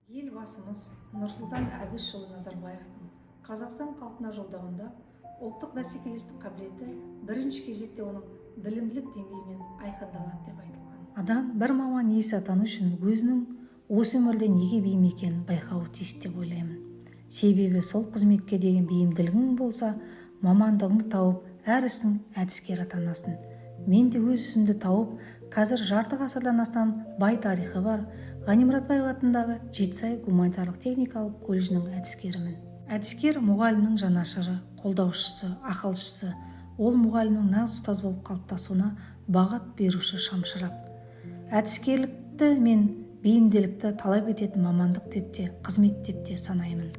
Елбасымыз Нұрсұлтан Әбішұлы Назарбаевтың Қазақстан халқына жолдауында ұлттық бәсекелестік қабілеті бірінші кезекте оның білімділік деңгейімен айқындалады деп айтылған. Адам бір маман иесі атану үшін өзінің осы өмірде неге бейім екенін байқауы тиіс деп ойлаймын. Себебі сол қызметке деген бейімділігің болса, мамандығыңды тауып, әр істің әдіскері атанасың. Мен де өз ісімді тауып, қазір жарты ғасырдан астам бай тарихы бар Ғани Мұратбаев атындағы Жетісай гуманитарлық техникалық колледжінің әдіскерімін. Әдіскер мұғалімнің жанашыры, қолдаушысы, ақылшысы. Ол мұғалімнің нағыз ұстаз болып қалыптасуына бағыт беруші шамшырақ. Әдіскерлікті мен бейімділікті талап ететін мамандық деп те, қызмет деп те санаймын.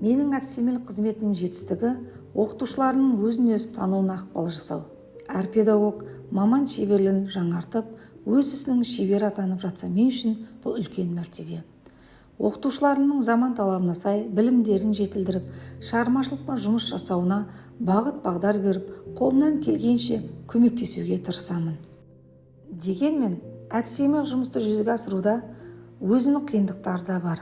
Менің әдістемелік қызметінің жетістігі оқытушылардың өзін-өзі тануына ықпал жасау. Әр педагог маман шеберлігін жаңартып, өз ісінің шебері атанып жатса, мен үшін бұл үлкен мәртебе. Оқытушыларының заман талабына сай білімдерін жетілдіріп, шығармашылықпен жұмыс жасауына бағыт-бағдар беріп, қолымнан келгенше көмектесуге тырысамын. Дегенмен, әдістемелік жұмысты жүзеге асыруда өзінің қиындықтары да бар.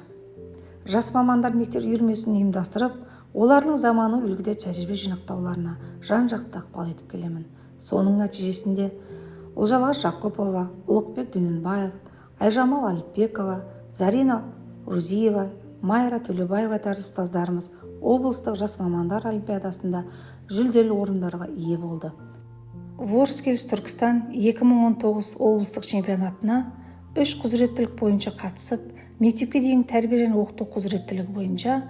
Жас мамандар мектеп үйірмесін ұйымдастырып, олардың заманы үлгіде тәжірибе жинақтауларына жан-жақты ықпал етіп келемін. Соның нәтижесінде Ұлжалға Жақопова, Ұлықбек Дөненбаев, Айжамал Әліпбекова, Зарина Рузиева, Майра Төлебаева тәрізді ұстаздарымыз облыстық жас мамандар олимпиадасында жүлделі орындарға ие болды. Ворскелс Түркістан 2019 облыстық чемпионатына 3 құзыреттілік бойынша қатысып, мектепке дейінгі тәрбие және оқыту құзыреттілігі бойынша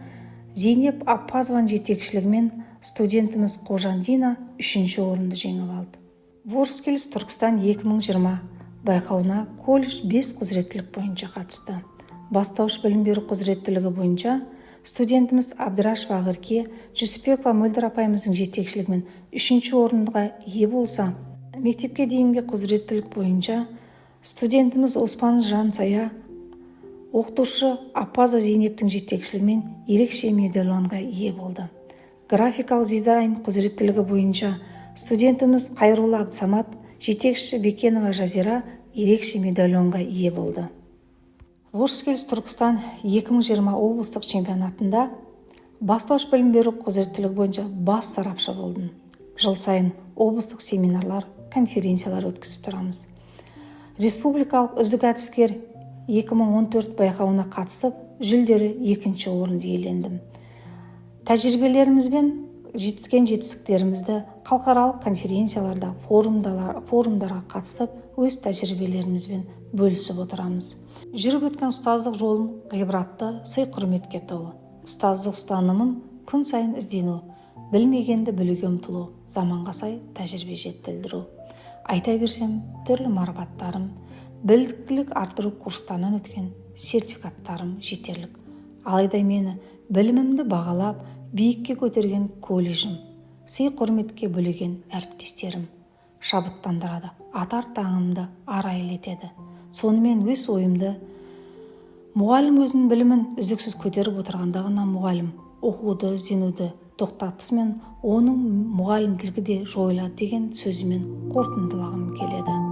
Зейнеп Аппазованың жетекшілігімен студентіміз Қожандина 3-ші орынды жеңіп алды. Ворскелс Түркістан 2020 байқауына колледж 5 құзыреттілік бойынша қатысты. Бастауыш білім беру құзыреттілігі бойынша студентіміз Абдрашева Ақерке, Жүсіпбекова Мөлдір апайымыздың жетекшілігімен 3-ші орынға ие болса, мектепке дейінгі құзыреттілік бойынша студентіміз Оспан Жансая, оқытушы Аппазова Зейнептің жетекшілігімен ерекше медальонға ие болды. Графикалық дизайн құзыреттілігі бойынша студентіміз Қайрулла Абдсамат, жетекші Бекенова Жазира ерекше медальонға ие болды. Ворскелс Түркістан 2020 облыстық чемпионатында бастауыш білім беру құзыреттілігі бойынша бас сарапшы болдым. Жыл сайын облыстық семинарлар, конференциялар өткізіп тұрамыз. Республикалық үздік әдіскер 2014 байқауына қатысып, жүлделі 2-ші орынды иелендім. Тәжірибелерімізбен жетіскен жетістіктерімізді халықаралық конференцияларда, форумдарға қатысып, өз тәжірибелерімізбен бөлісіп отырамыз. Жүріп өткен ұстаздық жолым ғибратты, сый-құрметке толы. Ұстаздық ұстанымым күн сайын іздену, білмегенді білуге ұмтылу, заманға сай тәжірибе жетілдіру. Айта берсем, түрлі марапаттарым, біліктілік артыру курстарынан өткен сертификаттарым жетерлік. Алайда мені білімімді бағалап, биікке көтерген колледжім, сый-құрметке бөлеген әріптестерім шабыттандырады, атар таңымды арайлетеді. Сонымен өз ойымды, мұғалім өзінің білімін үздіксіз көтеріп отырғанда ғана мұғалім оқуды, ізденуді тоқтатысымен оның мұғалімділігі де жойылады деген сөзімен қорытындылағым келеді.